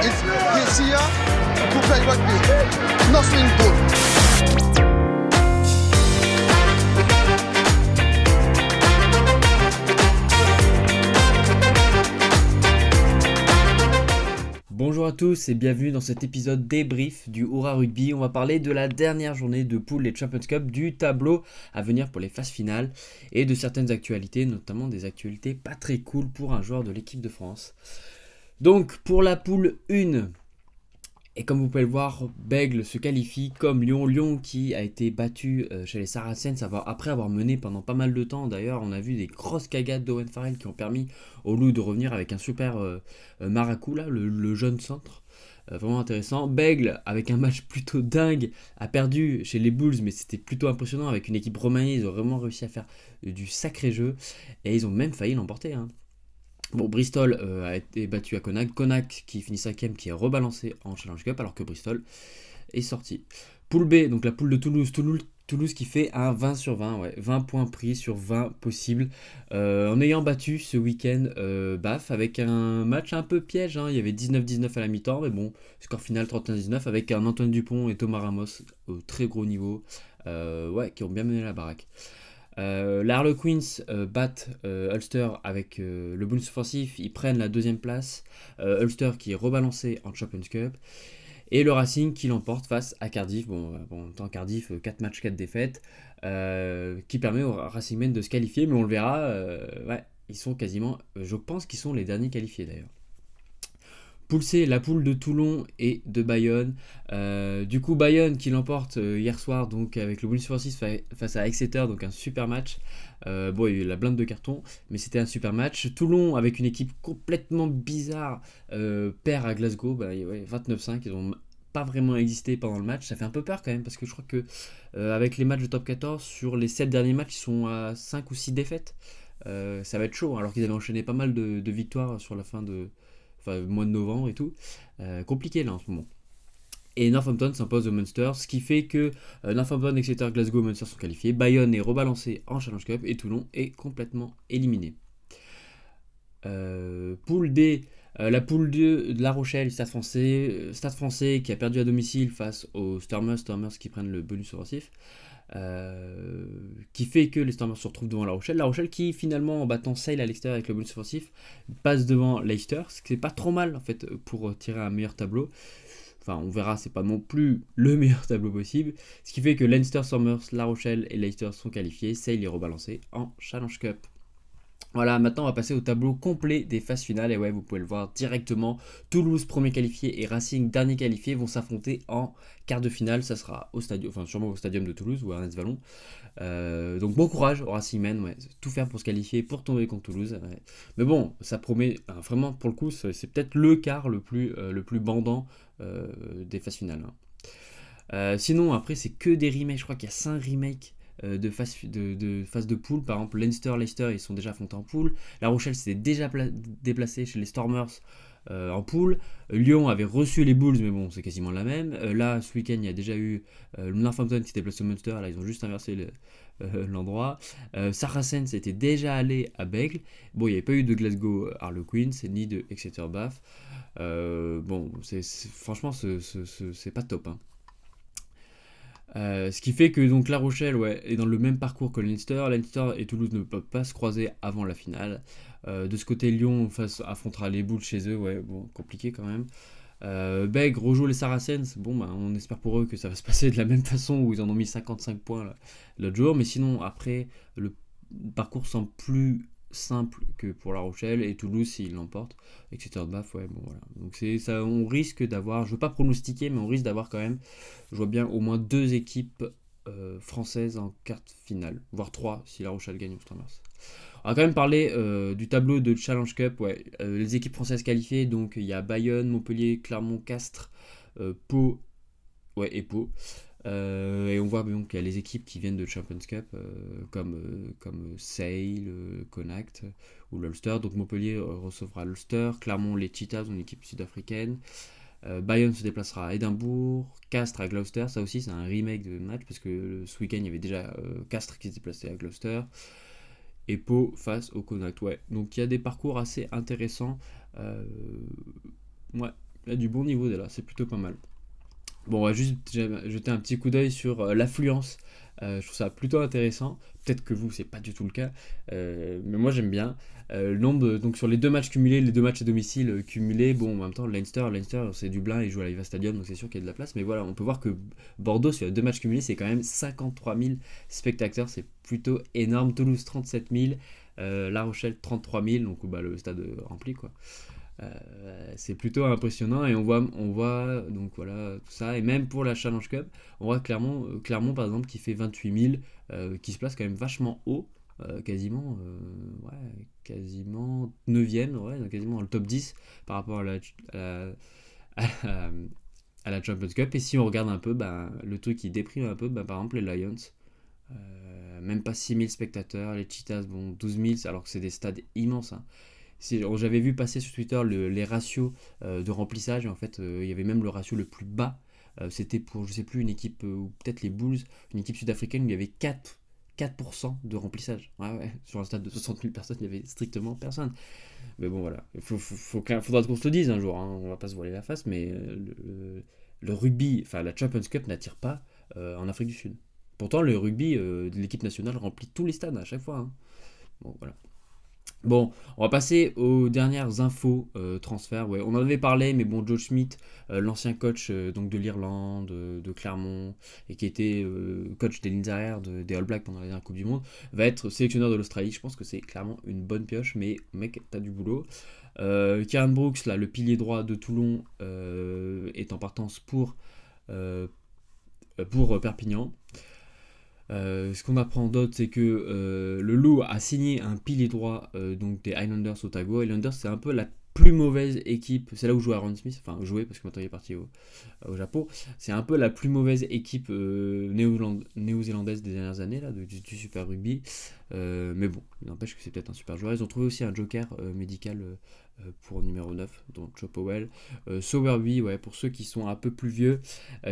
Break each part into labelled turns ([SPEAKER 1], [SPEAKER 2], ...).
[SPEAKER 1] It's this here to play rugby, nothing good.
[SPEAKER 2] Bonjour à tous et bienvenue dans cet épisode débrief du Hurrah Rugby. On va parler de la dernière journée de poule des Champions Cup, du tableau à venir pour les phases finales et de certaines actualités, notamment des actualités pas très cool pour un joueur de l'équipe de France. Donc pour la poule 1, et comme vous pouvez le voir, Bègle se qualifie comme Lyon. Lyon qui a été battu chez les Saracens après avoir mené pendant pas mal de temps. D'ailleurs, on a vu des grosses cagades d'Owen Farrell qui ont permis aux Loups de revenir avec un super Maracou, là, le jeune centre. Vraiment intéressant. Bègle, avec un match plutôt dingue, a perdu chez les Bulls, mais c'était plutôt impressionnant. Avec une équipe remaniée, ils ont vraiment réussi à faire du sacré jeu. Et ils ont même failli l'emporter, hein. Bon, Bristol a été battu à Connacht. Connacht qui finit 5ème, qui est rebalancé en Challenge Cup, alors que Bristol est sorti. Poule B, donc la poule de Toulouse. Toulouse qui fait un 20 sur 20, ouais, 20 points pris sur 20 possibles. En ayant battu ce week-end Baf, avec un match un peu piège, hein. Il y avait 19-19 à la mi-temps, mais bon, score final 31-19, avec un Antoine Dupont et Thomas Ramos au très gros niveau, qui ont bien mené la baraque. Les Harlequins battent Ulster avec le bonus offensif, ils prennent la deuxième place, Ulster qui est rebalancé en Champions Cup, et le Racing qui l'emporte face à Cardiff. Bon en même temps Cardiff, 4 matchs, 4 défaites, qui permet au Racing Men de se qualifier, mais on le verra, ils sont quasiment, je pense qu'ils sont les derniers qualifiés d'ailleurs. Poule C, la poule de Toulon et de Bayonne. Du coup, Bayonne qui l'emporte hier soir, donc avec le bonus offensif face à Exeter, donc un super match. Il y a eu la blinde de carton, mais c'était un super match. Toulon, avec une équipe complètement bizarre, perd à Glasgow, 29-5. Ils n'ont pas vraiment existé pendant le match. Ça fait un peu peur quand même, parce que je crois que avec les matchs de top 14, sur les 7 derniers matchs, ils sont à 5 ou 6 défaites. Ça va être chaud, alors qu'ils avaient enchaîné pas mal de victoires sur la fin mois de novembre et tout. Compliqué là en ce moment. Et Northampton s'impose au Munster, ce qui fait que Northampton, Exeter, Glasgow, Munster sont qualifiés. Bayonne est rebalancé en Challenge Cup et Toulon est complètement éliminé. Poule D, la poule 2 de La Rochelle, Stade français qui a perdu à domicile face aux Stormers qui prennent le bonus offensif. Qui fait que les Stormers se retrouvent devant La Rochelle. La Rochelle qui finalement, en battant Sale à l'extérieur avec le bonus offensif, passe devant Leicester, ce qui est pas trop mal en fait pour tirer un meilleur tableau. Enfin, on verra, c'est pas non plus le meilleur tableau possible. Ce qui fait que Leinster, Stormers, La Rochelle et Leicester sont qualifiés. Sale est rebalancé en Challenge Cup. Voilà, maintenant on va passer au tableau complet des phases finales. Et ouais, vous pouvez le voir directement. Toulouse, premier qualifié, et Racing, dernier qualifié, vont s'affronter en quart de finale. Ça sera au stadium, sûrement au stadium de Toulouse ou à Ernest Vallon. Donc bon courage au Racing Men, tout faire pour se qualifier, pour tomber contre Toulouse. Ouais. Mais bon, ça promet vraiment, pour le coup, c'est peut-être le quart le plus bandant des phases finales, hein. Sinon, après, c'est que des remakes. Je crois qu'il y a 5 remakes de phase de poule. Par exemple, Leinster, Leicester, ils sont déjà affrontés en poule. La Rochelle s'était déjà déplacé chez les Stormers en poule. Lyon avait reçu les Bulls, mais bon, c'est quasiment la même. Là, ce week-end, il y a déjà eu Northampton qui s'était placé au Munster. Là, ils ont juste inversé l'endroit. Saracens était déjà allé à Bègle. Bon, il n'y avait pas eu de Glasgow Harlequins ni de Exeter Bath. Franchement, c'est pas top, hein. Ce qui fait que donc La Rochelle est dans le même parcours que Leinster. Leinster et Toulouse ne peuvent pas se croiser avant la finale. De ce côté, Lyon affrontera les Bulls chez eux. Compliqué quand même. Bègue rejoue les Saracens. On espère pour eux que ça va se passer de la même façon, où ils en ont mis 55 points l'autre jour. Mais sinon, après, le parcours semble plus simple que pour La Rochelle, et Toulouse s'il l'emporte, etc. Donc ça, on risque d'avoir, je veux pas pronostiquer, mais on risque d'avoir quand même, je vois bien au moins 2 équipes françaises en quart finale, voire 3 si La Rochelle gagne au Stormers. On va quand même parler du tableau de Challenge Cup. Les équipes françaises qualifiées, donc il y a Bayonne, Montpellier, Clermont, Castres, Pau et Pau. Et on voit donc qu'il y a les équipes qui viennent de Champions Cup, comme Sale, Connacht ou l'Ulster. Donc Montpellier recevra l'Ulster, Clermont les Cheetahs, une équipe sud-africaine. Bayonne se déplacera à Édimbourg, Castres à Gloucester. Ça aussi c'est un remake de match, parce que ce week-end il y avait déjà Castres qui se déplaçait à Gloucester. Et Pau face au Connacht. Donc il y a des parcours assez intéressants. Il a du bon niveau dès là, c'est plutôt pas mal. Bon, on va juste jeter un petit coup d'œil sur l'affluence. Je trouve ça plutôt intéressant. Peut-être que vous, c'est pas du tout le cas. Mais moi, j'aime bien. Le nombre donc sur les deux matchs cumulés, les deux matchs à domicile cumulés, bon, en même temps, Leinster, c'est Dublin, ils jouent à l'Iva Stadium, donc c'est sûr qu'il y a de la place. Mais voilà, on peut voir que Bordeaux, sur les deux matchs cumulés, c'est quand même 53 000 spectateurs. C'est plutôt énorme. Toulouse, 37 000. La Rochelle, 33 000. Donc, bah, le stade rempli, quoi. C'est plutôt impressionnant et on voit donc voilà tout ça et même pour la Challenge Cup on voit Clermont par exemple qui fait 28 000 qui se place quand même vachement haut quasiment 9e ouais, quasiment dans le top 10 par rapport à la, à la Champions Cup et si on regarde un peu le truc qui déprime un peu par exemple les Lions même pas 6 000 spectateurs, les Cheetahs 12 000 alors que c'est des stades immenses hein. J'avais vu passer sur Twitter les ratios de remplissage, et en fait, il y avait même le ratio le plus bas. C'était pour, je sais plus, une équipe, ou peut-être les Bulls, une équipe sud-africaine où il y avait 4% de remplissage. Ouais. Sur un stade de 60 000 personnes, il n'y avait strictement personne. Mais bon, voilà. Faudra qu'on se le dise un jour, hein. On va pas se voiler la face, mais le rugby, enfin la Champions Cup n'attire pas en Afrique du Sud. Pourtant, le rugby de l'équipe nationale remplit tous les stades à chaque fois. Hein. Bon, voilà. Bon, on va passer aux dernières infos transferts. Ouais, on en avait parlé, mais bon, Joe Schmidt, l'ancien coach donc de l'Irlande, de Clermont, et qui était coach des lignes arrières des All Blacks pendant la dernière Coupe du Monde, va être sélectionneur de l'Australie. Je pense que c'est clairement une bonne pioche, mais mec, t'as du boulot. Kieran Brooks, là, le pilier droit de Toulon, est en partance pour Perpignan. Ce qu'on apprend d'autre, c'est que le Loup a signé un pilier droit donc des Highlanders Otago. Highlanders, c'est un peu la plus mauvaise équipe. C'est là où jouait Aaron Smith, enfin jouait parce que maintenant il est parti au Japon. C'est un peu la plus mauvaise équipe néo-zélandaise des dernières années là, du Super Rugby. Mais bon, il n'empêche que c'est peut-être un super joueur. Ils ont trouvé aussi un joker médical pour numéro 9, donc Joe Powell. Sowerby, ouais, pour ceux qui sont un peu plus vieux,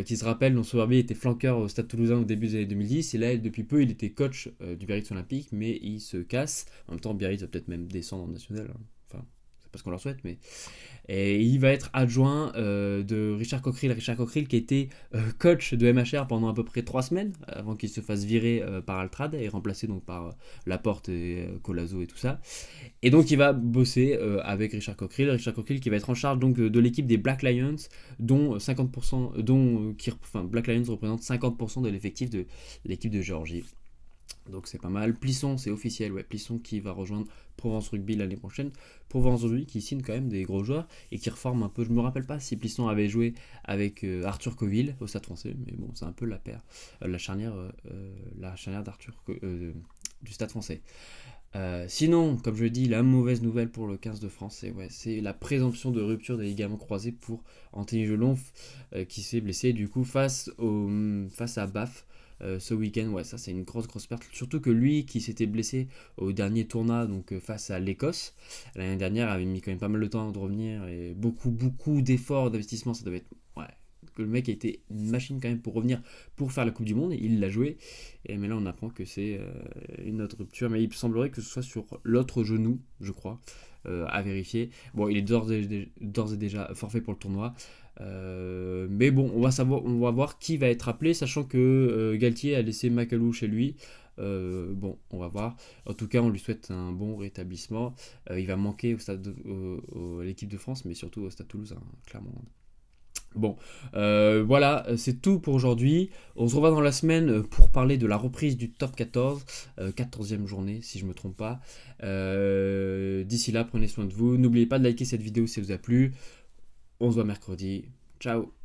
[SPEAKER 2] qui se rappellent, donc Sowerby était flanqueur au Stade Toulousain au début des années 2010, et là, depuis peu, il était coach du Biarritz Olympique, mais il se casse. En même temps, Biarritz va peut-être même descendre en national. Hein. Enfin, c'est pas ce qu'on leur souhaite, mais... Et il va être adjoint de Richard Cockerill. Richard Cockerill qui était coach de MHR pendant à peu près 3 semaines, avant qu'il se fasse virer par Altrad, et remplacé donc par Laporte et Colazo et tout ça. Et donc il va bosser avec Richard Cockerill qui va être en charge donc de l'équipe des Black Lions, dont 50%, Black Lions représente 50% de l'effectif de l'équipe de Géorgie. Donc c'est pas mal. Plisson, c'est officiel, ouais. Plisson qui va rejoindre Provence Rugby l'année prochaine. Provence Rugby qui signe quand même des gros joueurs et qui reforme un peu. Je me rappelle pas si Plisson avait joué avec Arthur Coville au Stade Français, mais bon, c'est un peu la paire, la charnière d'Arthur du Stade Français. Sinon, comme je dis, la mauvaise nouvelle pour le 15 de France, c'est la présomption de rupture des ligaments croisés pour Anthony Gelon qui s'est blessé du coup face à Baf. Ce week-end, ouais, ça c'est une grosse perte. Surtout que lui qui s'était blessé au dernier tournoi, donc face à l'Écosse, l'année dernière avait mis quand même pas mal de temps de revenir et beaucoup d'efforts, d'investissement. Ça devait être. Ouais, que le mec a été une machine quand même pour revenir pour faire la Coupe du Monde et il l'a joué. Mais là on apprend que c'est une autre rupture, mais il semblerait que ce soit sur l'autre genou, je crois, à vérifier. Bon, il est d'ores et déjà forfait pour le tournoi. Mais bon, on va voir qui va être appelé, sachant que Galtier a laissé Macalou chez lui. Bon, on va voir. En tout cas, on lui souhaite un bon rétablissement. Il va manquer à l'équipe de France, mais surtout au Stade Toulousain, clairement. Bon, voilà, c'est tout pour aujourd'hui. On se revoit dans la semaine pour parler de la reprise du top 14, 14e journée si je ne me trompe pas. D'ici là, prenez soin de vous. N'oubliez pas de liker cette vidéo si elle vous a plu. On se voit mercredi. Ciao.